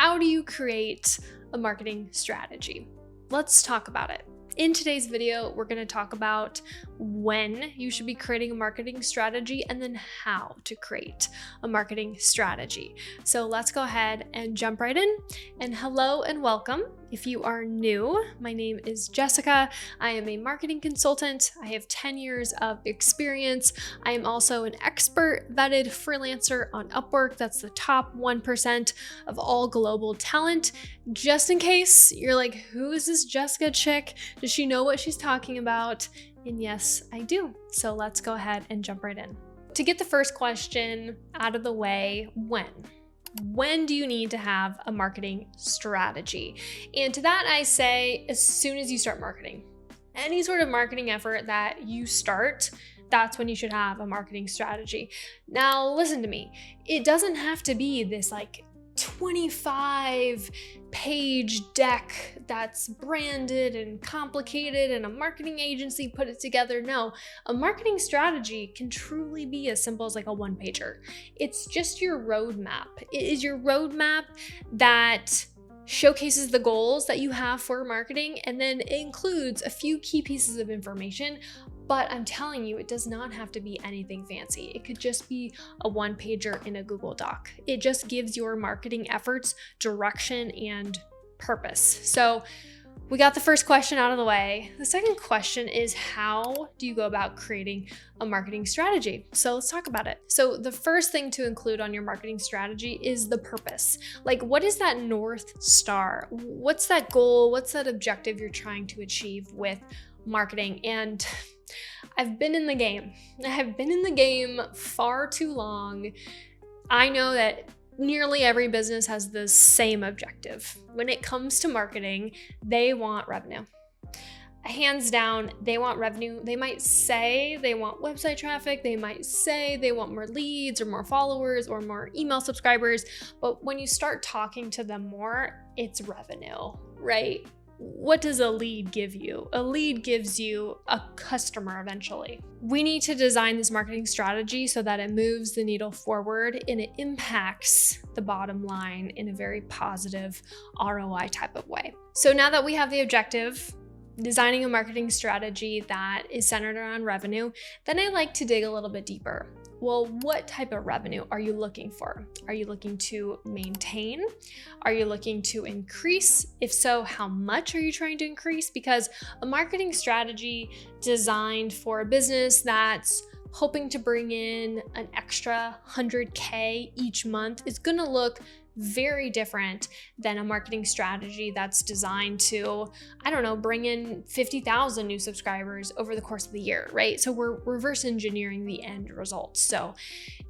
how do you create a marketing strategy? Let's talk about it. In today's video, we're going to talk about when you should be creating a marketing strategy and then how to create a marketing strategy. So let's go ahead and jump right in. And hello and welcome. If you are new, my name is Jessica. I am a marketing consultant. I have 10 years of experience. I am also an expert vetted freelancer on Upwork. That's the top 1% of all global talent. Just in case you're like, who is this Jessica chick? Does she know what she's talking about? And yes, I do. So let's go ahead and jump right in. To get the first question out of the way, when do you need to have a marketing strategy? And to that I say, as soon as you start marketing. Any sort of marketing effort that you start, that's when you should have a marketing strategy. Now, listen to me. It doesn't have to be this 25-page deck that's branded and complicated and a marketing agency put it together. No, a marketing strategy can truly be as simple as a one-pager. It's just your roadmap. It is your roadmap that showcases the goals that you have for marketing, and then it includes a few key pieces of information. But I'm telling you, it does not have to be anything fancy. It could just be a one-pager in a Google Doc. It just gives your marketing efforts direction and purpose. So we got the first question out of the way. The second question is, how do you go about creating a marketing strategy? So let's talk about it. So the first thing to include on your marketing strategy is the purpose. What is that North Star? What's that goal? What's that objective you're trying to achieve with marketing? And I've been in the game. I have been in the game far too long. I know that nearly every business has the same objective. When it comes to marketing, they want revenue. Hands down, they want revenue. They might say they want website traffic. They might say they want more leads or more followers or more email subscribers. But when you start talking to them more, it's revenue, right? What does a lead give you? A lead gives you a customer eventually. We need to design this marketing strategy so that it moves the needle forward and it impacts the bottom line in a very positive ROI type of way. So now that we have the objective, designing a marketing strategy that is centered around revenue, then I like to dig a little bit deeper. Well, what type of revenue are you looking for? Are you looking to maintain? Are you looking to increase? If so, how much are you trying to increase? Because a marketing strategy designed for a business that's hoping to bring in an extra 100K each month is going to look very different than a marketing strategy that's designed to, bring in 50,000 new subscribers over the course of the year, right? So we're reverse engineering the end results. So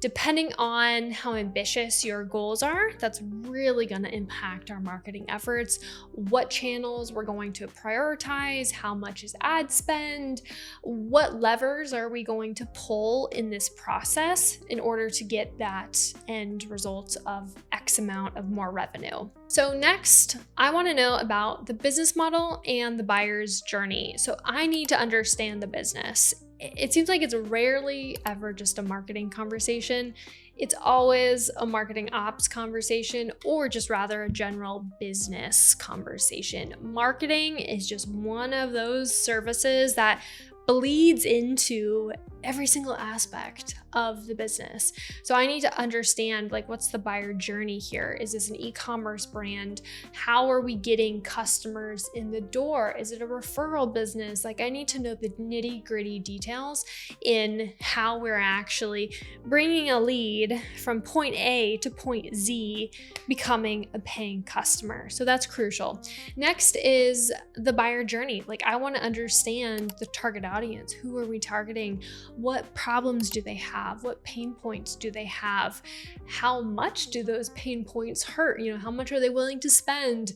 depending on how ambitious your goals are, that's really going to impact our marketing efforts, what channels we're going to prioritize, how much is ad spend, what levers are we going to pull in this process in order to get that end result of X amount of more revenue. So next, I want to know about the business model and the buyer's journey. So I need to understand the business. It seems like it's rarely ever just a marketing conversation. It's always a marketing ops conversation or just rather a general business conversation. Marketing is just one of those services that bleeds into every single aspect of the business. So I need to understand what's the buyer journey here? Is this an e-commerce brand? How are we getting customers in the door? Is it a referral business? I need to know the nitty-gritty details in how we're actually bringing a lead from point A to point Z, becoming a paying customer. So that's crucial. Next is the buyer journey. I want to understand the target audience. Who are we targeting? What problems do they have? What pain points do they have? How much do those pain points hurt? How much are they willing to spend?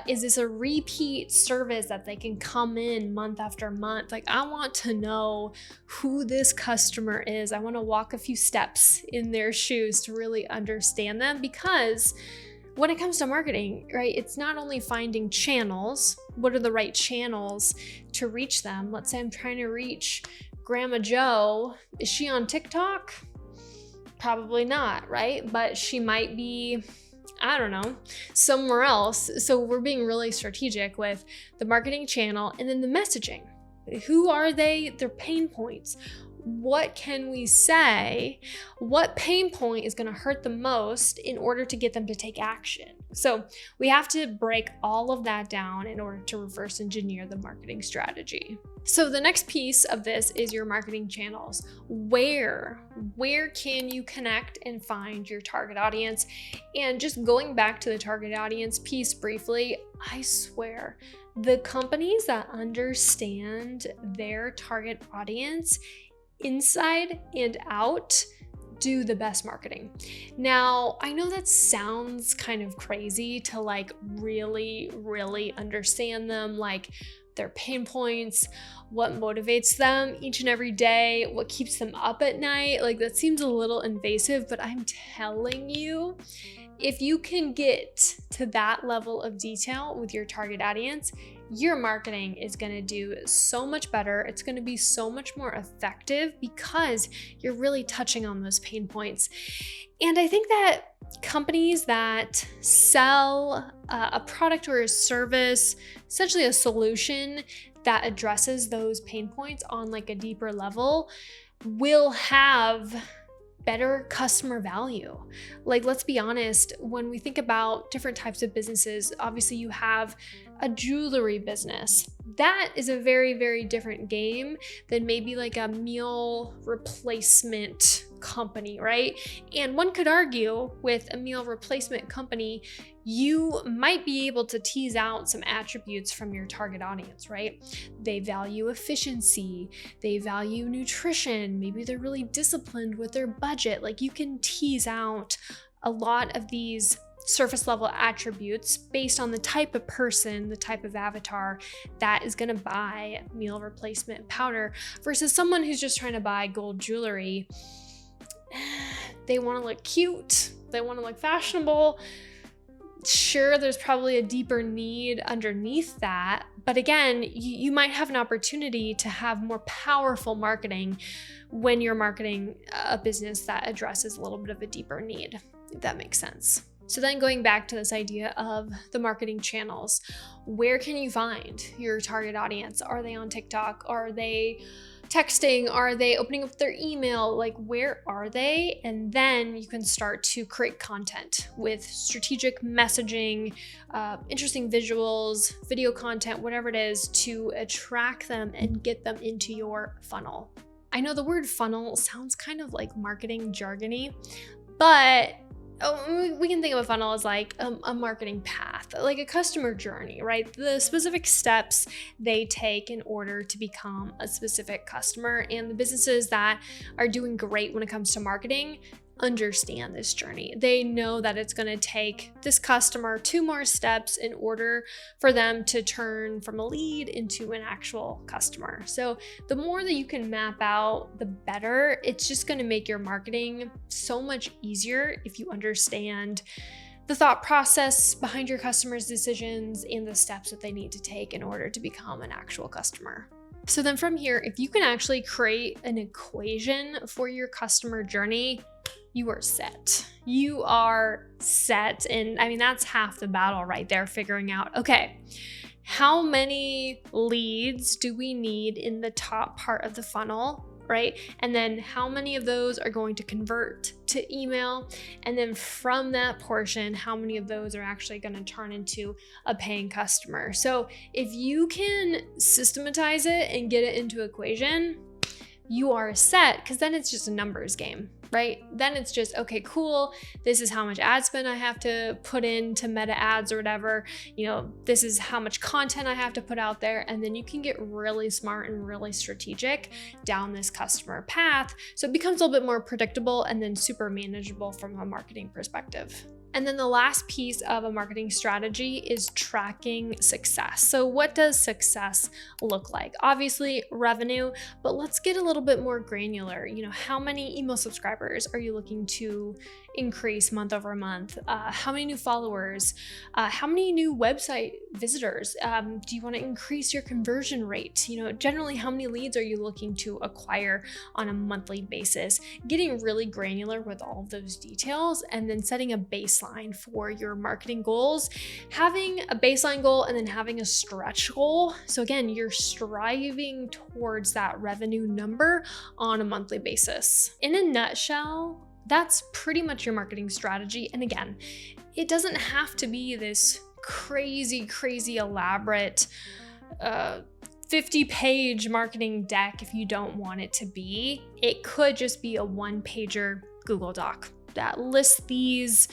Is this a repeat service that they can come in month after month? I want to know who this customer is. I want to walk a few steps in their shoes to really understand them, because when it comes to marketing, right, it's not only finding channels. What are the right channels to reach them? Let's say I'm trying to reach Grandma Joe. Is she on TikTok? Probably not, right? But she might be I don't know, somewhere else. So we're being really strategic with the marketing channel and then the messaging. Who are they? Their pain points. What can we say? What pain point is going to hurt the most in order to get them to take action? So we have to break all of that down in order to reverse engineer the marketing strategy. So the next piece of this is your marketing channels. Where can you connect and find your target audience? And just going back to the target audience piece briefly, I swear, the companies that understand their target audience inside and out do the best marketing. Now, I know that sounds kind of crazy to like really understand them, like their pain points, what motivates them each and every day, what keeps them up at night. Like that seems a little invasive, but I'm telling you, if you can get to that level of detail with your target audience, your marketing is going to do so much better. It's going to be so much more effective because you're really touching on those pain points. And I think that companies that sell a product or a service, essentially a solution that addresses those pain points on like a deeper level, will have better customer value. Like, let's be honest, when we think about different types of businesses, obviously you have a jewelry business. That is a very different game than maybe like a meal replacement company, right? And one could argue with a meal replacement company, you might be able to tease out some attributes from your target audience, right? They value efficiency, they value nutrition, maybe they're really disciplined with their budget. Like you can tease out a lot of these surface level attributes based on the type of person, the type of avatar that is going to buy meal replacement powder versus someone who's just trying to buy gold jewelry. They want to look cute, they want to look fashionable. Sure, there's probably a deeper need underneath that, but again, you might have an opportunity to have more powerful marketing when you're marketing a business that addresses a little bit of a deeper need, if that makes sense. So then going back to this idea of the marketing channels, where can you find your target audience? Are they on TikTok? Are they texting? Are they opening up their email? Like, where are they? And then you can start to create content with strategic messaging, interesting visuals, video content, whatever it is, to attract them and get them into your funnel. I know the word funnel sounds kind of like marketing jargony, but we can think of a funnel as like a marketing path, like a customer journey, right? The specific steps they take in order to become a specific customer. And the businesses that are doing great when it comes to marketing understand this journey. They know that it's going to take this customer 2 more steps in order for them to turn from a lead into an actual customer. So the more that you can map out, the better. It's just going to make your marketing so much easier if you understand the thought process behind your customers' decisions and the steps that they need to take in order to become an actual customer. So then from here, if you can actually create an equation for your customer journey, you are set. You are set. And I mean, that's half the battle right there, figuring out, okay, how many leads do we need in the top part of the funnel, right? And then how many of those are going to convert to email? And then from that portion, how many of those are actually going to turn into a paying customer? So if you can systematize it and get it into equation, you are set, because then it's just a numbers game, right? Then it's just, okay, cool. This is how much ad spend I have to put into meta ads or whatever. You know, this is how much content I have to put out there. And then you can get really smart and really strategic down this customer path. So it becomes a little bit more predictable and then super manageable from a marketing perspective. And then the last piece of a marketing strategy is tracking success. So what does success look like? Obviously revenue, but let's get a little bit more granular. You know, how many email subscribers are you looking to increase month over month? How many new followers? How many new website visitors? Do you want to increase your conversion rate? Generally, how many leads are you looking to acquire on a monthly basis? Getting really granular with all of those details, and then setting a baseline for your marketing goals. Having a baseline goal and then having a stretch goal. So again, you're striving towards that revenue number on a monthly basis. In a nutshell, that's pretty much your marketing strategy. And again, it doesn't have to be this crazy elaborate 50-page marketing deck if you don't want it to be. It could just be a one-pager Google Doc that lists these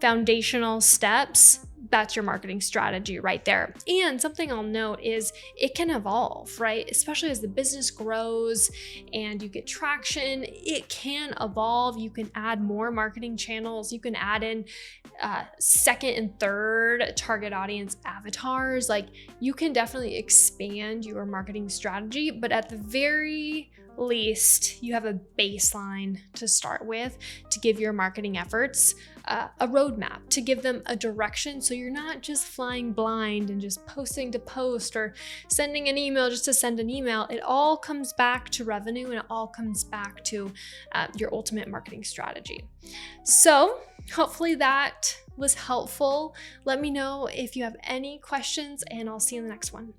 foundational steps. That's your marketing strategy right there. And something I'll note is it can evolve, right? Especially as the business grows and you get traction, it can evolve. You can add more marketing channels. You can add in second and third target audience avatars. Like, you can definitely expand your marketing strategy, but at the very least, you have a baseline to start with to give your marketing efforts a roadmap, to give them a direction, so you're not just flying blind and just posting to post or sending an email just to send an email. It all comes back to revenue, and it all comes back to your ultimate marketing strategy. So hopefully that was helpful. Let me know if you have any questions, and I'll see you in the next one.